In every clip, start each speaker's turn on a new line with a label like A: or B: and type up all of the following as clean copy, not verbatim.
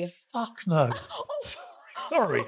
A: Fuck no. Sorry.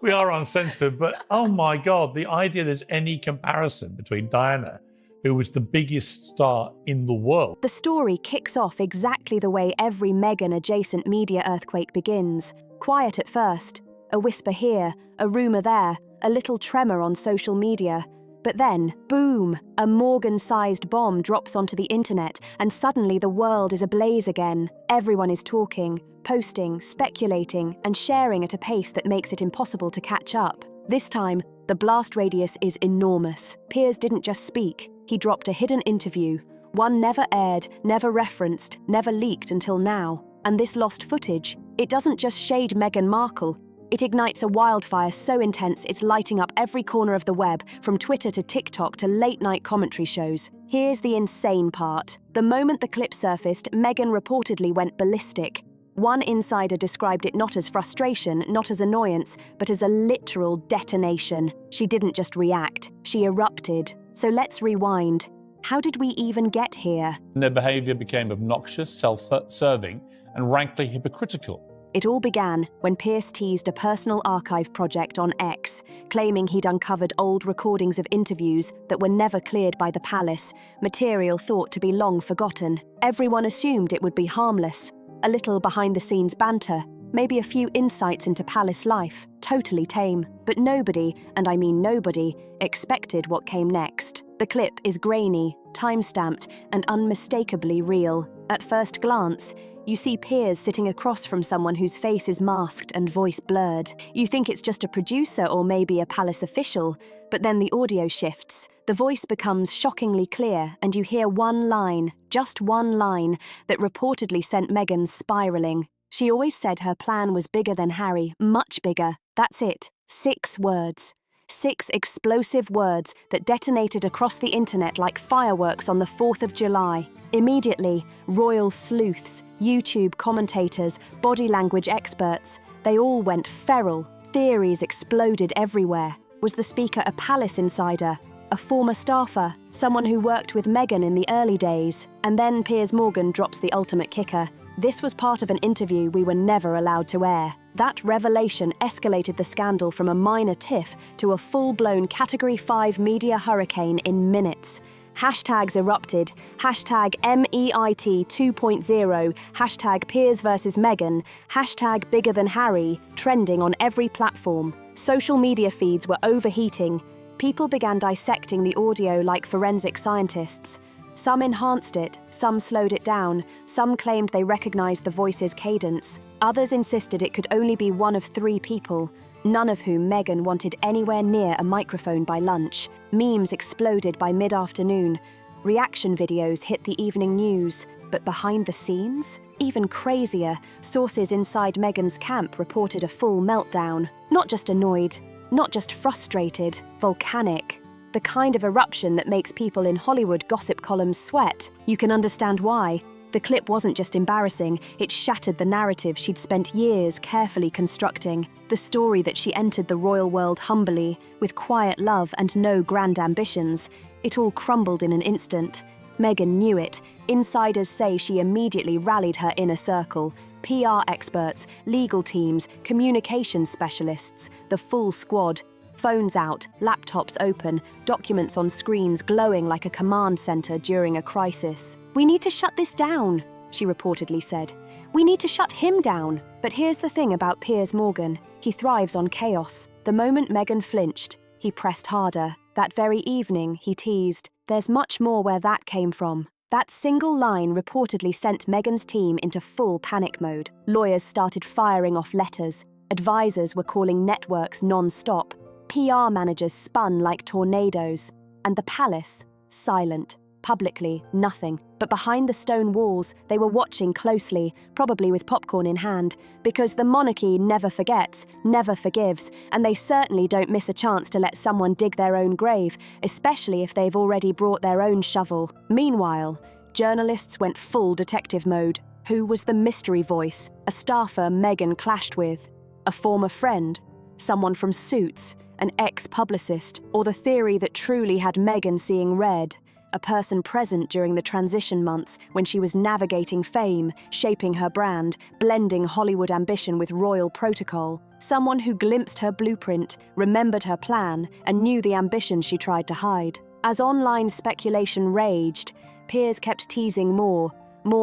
A: We are uncensored, but oh my God, the idea there's any comparison between Diana, who was the biggest star in the world.
B: The story kicks off exactly the way every Meghan-adjacent media earthquake begins. Quiet at first, a whisper here, a rumour there, a little tremor on social media. But then, boom, a Morgan-sized bomb drops onto the internet, and suddenly the world is ablaze again. Everyone is talking, posting, speculating, and sharing at a pace that makes it impossible to catch up. This time, the blast radius is enormous. Piers didn't just speak, he dropped a hidden interview, one never aired, never referenced, never leaked until now. And this lost footage, it doesn't just shade Meghan Markle, it ignites a wildfire so intense it's lighting up every corner of the web, from Twitter to TikTok to late-night commentary shows. Here's the insane part. The moment the clip surfaced, Meghan reportedly went ballistic. One insider described it not as frustration, not as annoyance, but as a literal detonation. She didn't just react, she erupted. So let's rewind. How did we even get here?
A: Their behaviour became obnoxious, self-serving, and rankly hypocritical.
B: It all began when Piers teased a personal archive project on X, claiming he'd uncovered old recordings of interviews that were never cleared by the palace, material thought to be long forgotten. Everyone assumed it would be harmless, a little behind-the-scenes banter, maybe a few insights into palace life, totally tame. But nobody, and I mean nobody, expected what came next. The clip is grainy, time-stamped, and unmistakably real. At first glance, you see Piers sitting across from someone whose face is masked and voice blurred. You think it's just a producer or maybe a palace official, but then the audio shifts. The voice becomes shockingly clear, and you hear one line, just one line, that reportedly sent Meghan spiralling. She always said her plan was bigger than Harry, much bigger. That's it. 6 words. 6 explosive words that detonated across the internet like fireworks on the 4th of July. Immediately, royal sleuths, YouTube commentators, body language experts, they all went feral. Theories exploded everywhere. Was the speaker a palace insider? A former staffer? Someone who worked with Meghan in the early days? And then Piers Morgan drops the ultimate kicker. This was part of an interview we were never allowed to air. That revelation escalated the scandal from a minor tiff to a full-blown Category 5 media hurricane in minutes. Hashtags erupted, hashtag MEIT 2.0, hashtag Piers versus Meghan, hashtag bigger than Harry, trending on every platform. Social media feeds were overheating. People began dissecting the audio like forensic scientists. Some enhanced it, some slowed it down, some claimed they recognized the voice's cadence. Others insisted it could only be one of 3 people, none of whom Meghan wanted anywhere near a microphone by lunch. Memes exploded by mid-afternoon. Reaction videos hit the evening news. But behind the scenes? Even crazier, sources inside Meghan's camp reported a full meltdown. Not just annoyed, not just frustrated, volcanic. The kind of eruption that makes people in Hollywood gossip columns sweat. You can understand why. The clip wasn't just embarrassing, it shattered the narrative she'd spent years carefully constructing. The story that she entered the royal world humbly, with quiet love and no grand ambitions. It all crumbled in an instant. Meghan knew it. Insiders say she immediately rallied her inner circle. PR experts, legal teams, communications specialists, the full squad. Phones out, laptops open, documents on screens glowing like a command center during a crisis. "We need to shut this down," she reportedly said. "We need to shut him down." But here's the thing about Piers Morgan. He thrives on chaos. The moment Meghan flinched, he pressed harder. That very evening, he teased, "There's much more where that came from." That single line reportedly sent Meghan's team into full panic mode. Lawyers started firing off letters. Advisors were calling networks non-stop. PR managers spun like tornadoes. And the palace, silent. Publicly, nothing. But behind the stone walls, they were watching closely, probably with popcorn in hand, because the monarchy never forgets, never forgives, and they certainly don't miss a chance to let someone dig their own grave, especially if they've already brought their own shovel. Meanwhile, journalists went full detective mode. Who was the mystery voice? A staffer Meghan clashed with? A former friend? Someone from Suits? An ex-publicist? Or the theory that truly had Meghan seeing red? a person present during the transition months when she was navigating fame, shaping her brand, blending Hollywood ambition with royal protocol. Someone who glimpsed her blueprint, remembered her plan, and knew the ambition she tried to hide. As online speculation raged, Piers kept teasing more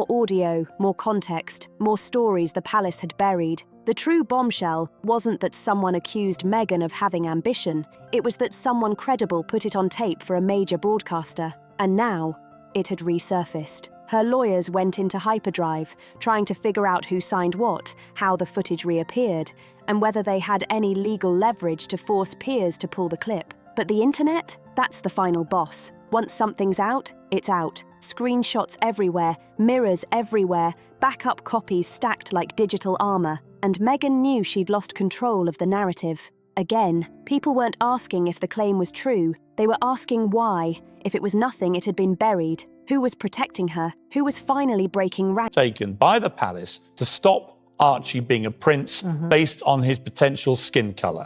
B: audio, more context, more stories the palace had buried. The true bombshell wasn't that someone accused Meghan of having ambition, it was that someone credible put it on tape for a major broadcaster. And now, it had resurfaced. Her lawyers went into hyperdrive, trying to figure out who signed what, how the footage reappeared, and whether they had any legal leverage to force Piers to pull the clip. But the internet? That's the final boss. Once something's out, it's out. Screenshots everywhere, mirrors everywhere, backup copies stacked like digital armor. And Meghan knew she'd lost control of the narrative. Again, people weren't asking if the claim was true. They were asking why. If it was nothing, it had been buried. Who was protecting her? Who was finally breaking rank?
A: Taken by the palace to stop Archie being a prince based on his potential skin colour.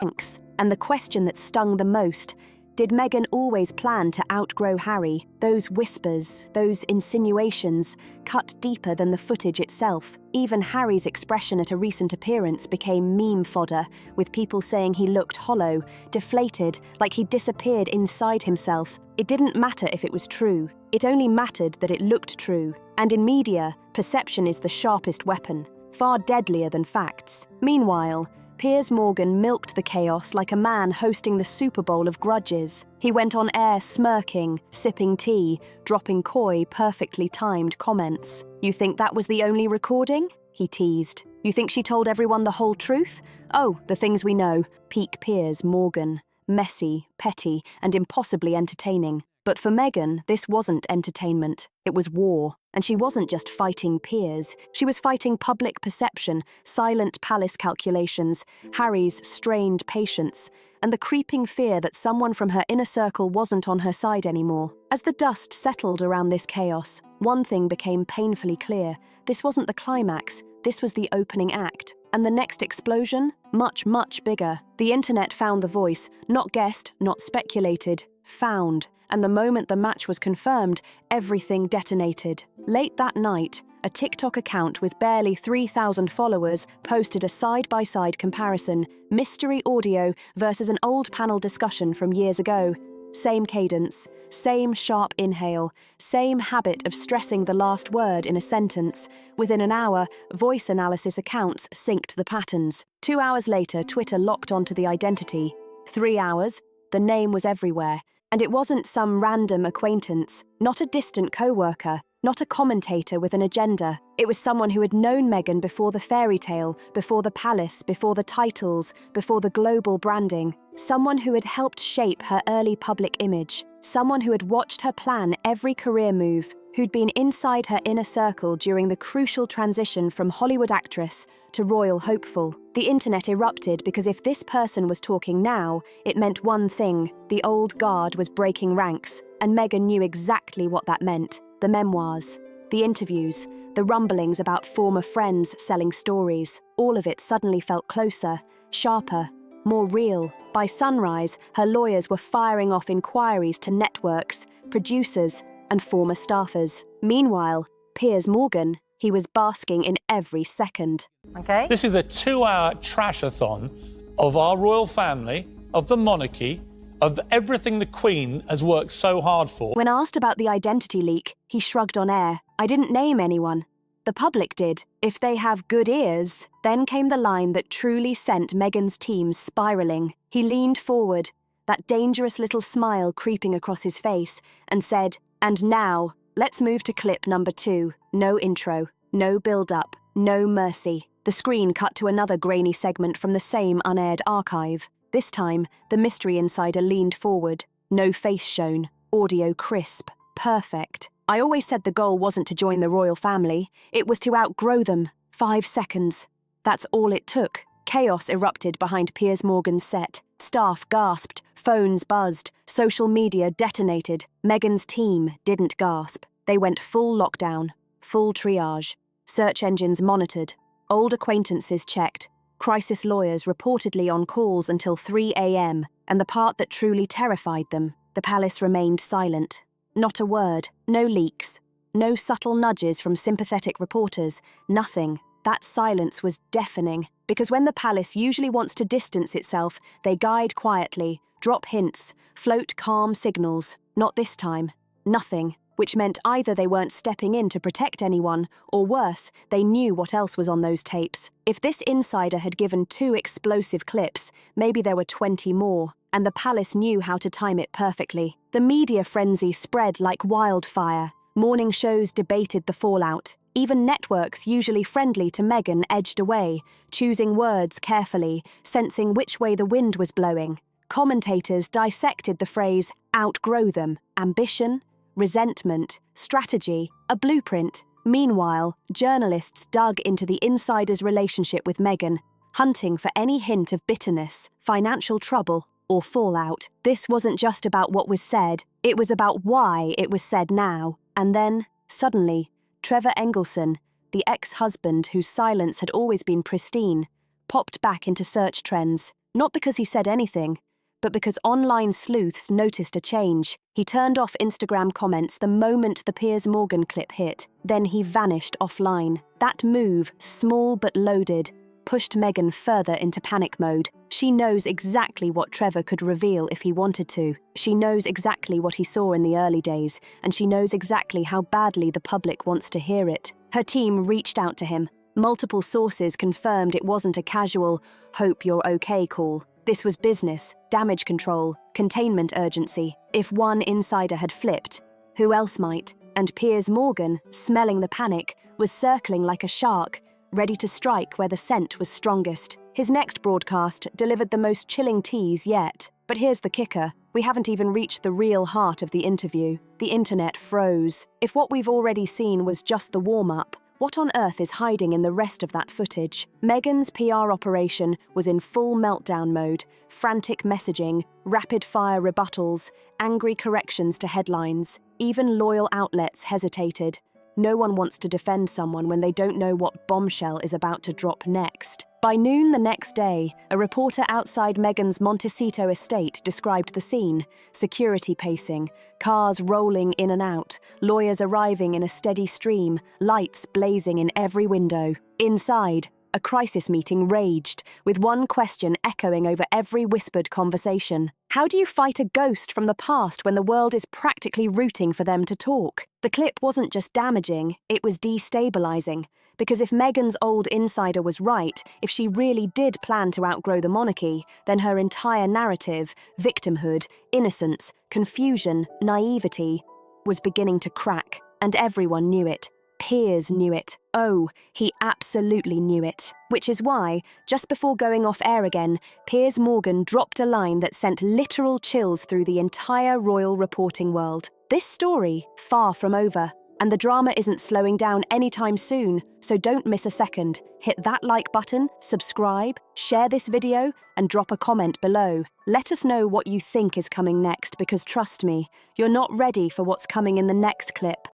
B: And the question that stung the most, did Meghan always plan to outgrow Harry? Those whispers, those insinuations, cut deeper than the footage itself. Even Harry's expression at a recent appearance became meme fodder, with people saying he looked hollow, deflated, like he'd disappeared inside himself. It didn't matter if it was true. It only mattered that it looked true. And in media, perception is the sharpest weapon, far deadlier than facts. Meanwhile, Piers Morgan milked the chaos like a man hosting the Super Bowl of grudges. He went on air smirking, sipping tea, dropping coy, perfectly timed comments. "You think that was the only recording?" he teased. "You think she told everyone the whole truth? Oh, the things we know." Peak Piers Morgan. Messy, petty, and impossibly entertaining. But for Meghan, this wasn't entertainment. It was war. And she wasn't just fighting Piers. She was fighting public perception, silent palace calculations, Harry's strained patience, and the creeping fear that someone from her inner circle wasn't on her side anymore. As the dust settled around this chaos, one thing became painfully clear. This wasn't the climax. This was the opening act. And the next explosion? Much, much bigger. The internet found the voice, not guessed, not speculated, found. And the moment the match was confirmed, everything detonated. Late that night, a TikTok account with barely 3,000 followers posted a side-by-side comparison, mystery audio versus an old panel discussion from years ago. Same cadence, same sharp inhale, same habit of stressing the last word in a sentence. Within an hour, voice analysis accounts synced the patterns. 2 hours later, Twitter locked onto the identity. 3 hours, the name was everywhere. And it wasn't some random acquaintance, not a distant co-worker, not a commentator with an agenda. It was someone who had known Meghan before the fairy tale, before the palace, before the titles, before the global branding. Someone who had helped shape her early public image. Someone who had watched her plan every career move, who'd been inside her inner circle during the crucial transition from Hollywood actress to royal hopeful. The internet erupted because if this person was talking now, it meant one thing: the old guard was breaking ranks, and Meghan knew exactly what that meant. The memoirs, the interviews, the rumblings about former friends selling stories, all of it suddenly felt closer, sharper, more real. By sunrise, her lawyers were firing off inquiries to networks, producers, and former staffers. Meanwhile, Piers Morgan, he was basking in every second.
C: Okay.
A: This is a 2-hour trash-a-thon of our royal family, of the monarchy, of everything the Queen has worked so hard for.
B: When asked about the identity leak, he shrugged on air. "I didn't name anyone. The public did. If they have good ears." Then came the line that truly sent Meghan's team spiralling. He leaned forward, that dangerous little smile creeping across his face, and said, "And now, let's move to clip number 2. No intro, no build-up, no mercy." The screen cut to another grainy segment from the same unaired archive. This time, the mystery insider leaned forward. No face shown, audio crisp, perfect. "I always said the goal wasn't to join the royal family, it was to outgrow them." 5 seconds. That's all it took. Chaos erupted behind Piers Morgan's set. Staff gasped, phones buzzed, social media detonated. Meghan's team didn't gasp. They went full lockdown, full triage. Search engines monitored, old acquaintances checked, crisis lawyers reportedly on calls until 3 a.m, and the part that truly terrified them, the palace remained silent. Not a word, no leaks, no subtle nudges from sympathetic reporters, nothing. That silence was deafening, because when the palace usually wants to distance itself, they guide quietly, drop hints, float calm signals. Not this time. Nothing, which meant either they weren't stepping in to protect anyone, or worse, they knew what else was on those tapes. If this insider had given 2 explosive clips, maybe there were 20 more, and the palace knew how to time it perfectly. The media frenzy spread like wildfire. Morning shows debated the fallout. Even networks usually friendly to Meghan edged away, choosing words carefully, sensing which way the wind was blowing. Commentators dissected the phrase, outgrow them, ambition, resentment, strategy, a blueprint. Meanwhile, journalists dug into the insider's relationship with Meghan, hunting for any hint of bitterness, financial trouble, or fallout. This wasn't just about what was said, it was about why it was said now. And then, suddenly, Trevor Engelson, the ex-husband whose silence had always been pristine, popped back into search trends, not because he said anything, but because online sleuths noticed a change. He turned off Instagram comments the moment the Piers Morgan clip hit, then he vanished offline. That move, small but loaded, pushed Meghan further into panic mode. She knows exactly what Trevor could reveal if he wanted to. She knows exactly what he saw in the early days, and she knows exactly how badly the public wants to hear it. Her team reached out to him. Multiple sources confirmed it wasn't a casual, hope you're okay call. This was business, damage control, containment urgency. If one insider had flipped, who else might? And Piers Morgan, smelling the panic, was circling like a shark, ready to strike where the scent was strongest. His next broadcast delivered the most chilling tease yet. But here's the kicker. We haven't even reached the real heart of the interview. The internet froze. If what we've already seen was just the warm-up, what on earth is hiding in the rest of that footage? Meghan's PR operation was in full meltdown mode, frantic messaging, rapid-fire rebuttals, angry corrections to headlines. Even loyal outlets hesitated. No one wants to defend someone when they don't know what bombshell is about to drop next. By noon the next day, a reporter outside Meghan's Montecito estate described the scene: security pacing, cars rolling in and out, lawyers arriving in a steady stream, lights blazing in every window. Inside, a crisis meeting raged, with one question echoing over every whispered conversation. How do you fight a ghost from the past when the world is practically rooting for them to talk? The clip wasn't just damaging, it was destabilizing. Because if Meghan's old insider was right, if she really did plan to outgrow the monarchy, then her entire narrative, victimhood, innocence, confusion, naivety, was beginning to crack. And everyone knew it. Piers knew it. Oh, he absolutely knew it. Which is why, just before going off air again, Piers Morgan dropped a line that sent literal chills through the entire royal reporting world. This story, far from over. And the drama isn't slowing down anytime soon, so don't miss a second. Hit that like button, subscribe, share this video, and drop a comment below. Let us know what you think is coming next, because trust me, you're not ready for what's coming in the next clip.